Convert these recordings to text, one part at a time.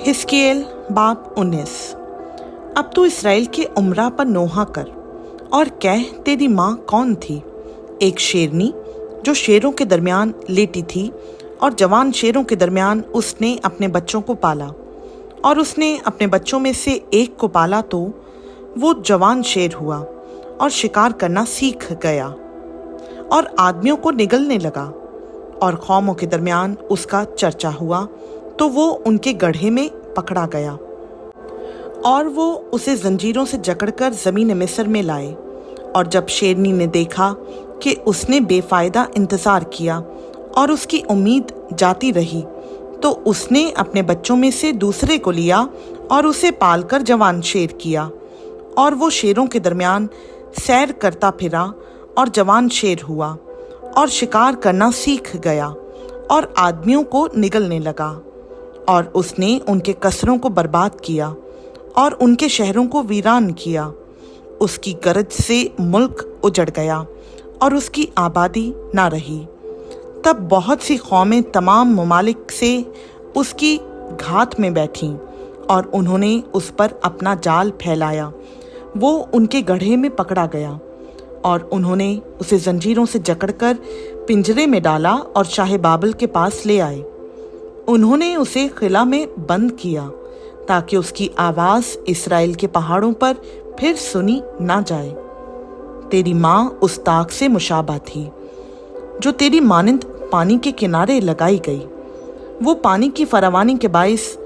हिस्कियल बाब 19। अब तू इसराइल के उमरा पर नोहा कर और कह, तेरी माँ कौन थी? एक शेरनी जो शेरों के दरमियान लेटी थी, और जवान शेरों के दरमियान उसने अपने बच्चों को पाला। और उसने अपने बच्चों में से एक को पाला तो वो जवान शेर हुआ और शिकार करना सीख गया और आदमियों को निगलने लगा। और कौमों के दरमियान उसका चर्चा हुआ तो वो उनके गड्ढे में पकड़ा गया। और वो उसे जंजीरों से जकड़कर ज़मीन मिस्र में लाए। और जब शेरनी ने देखा कि उसने बेफायदा इंतज़ार किया और उसकी उम्मीद जाती रही, तो उसने अपने बच्चों में से दूसरे को लिया और उसे पालकर जवान शेर किया। और वो शेरों के दरमियान सैर करता फिरा और जवान शेर हुआ और शिकार करना सीख गया और आदमियों को निगलने लगा। और उसने उनके कसरों को बर्बाद किया और उनके शहरों को वीरान किया। उसकी गरज से मुल्क उजड़ गया और उसकी आबादी ना रही। तब बहुत सी कौमें तमाम ममालिक से उसकी घात में बैठीं और उन्होंने उस पर अपना जाल फैलाया। वो उनके गड्ढे में पकड़ा गया और उन्होंने उसे जंजीरों से जकड़कर पिंजरे में डाला और शाह बाबिल के पास ले आए। उन्होंने उसे किला में बंद किया ताकि उसकी आवाज़ इस्राएल के पहाड़ों पर फिर सुनी ना जाए। तेरी माँ उस ताक से मुशाबा थी जो तेरी मानिंद पानी के किनारे लगाई गई। वो पानी की फरावानी के बाइस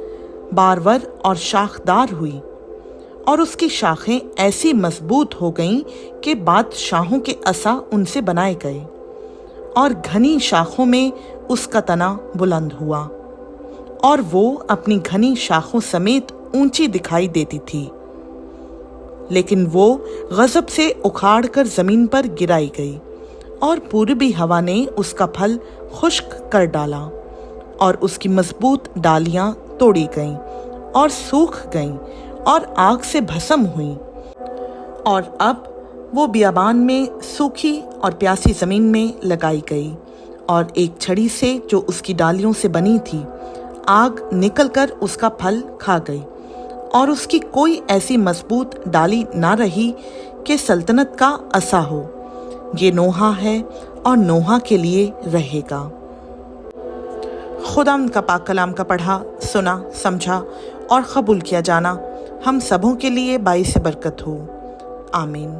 बारवर और शाखदार हुई और उसकी शाखें ऐसी मजबूत हो गईं कि बादशाहों के असा उनसे बनाए गए। और घनी शाखों में उसका तना बुलंद हुआ और वो अपनी घनी शाखों समेत ऊंची दिखाई देती थी। लेकिन वो गजब से उखाड़ कर जमीन पर गिराई गई और पूर्वी हवा ने उसका फल खुश्क कर डाला और उसकी मजबूत डालियां तोड़ी गईं और सूख गईं और आग से भस्म हुई। और अब वो बियाबान में सूखी और प्यासी जमीन में लगाई गई। और एक छड़ी से जो उसकी डालियों से बनी थी, आग निकलकर उसका फल खा गई और उसकी कोई ऐसी मजबूत डाली ना रही कि सल्तनत का असा हो। ये नोहा है और नोहा के लिए रहेगा। खुदावंद का पाक कलाम का पढ़ा, सुना, समझा और कबूल किया जाना हम सबों के लिए बाइस बरकत हो। आमीन।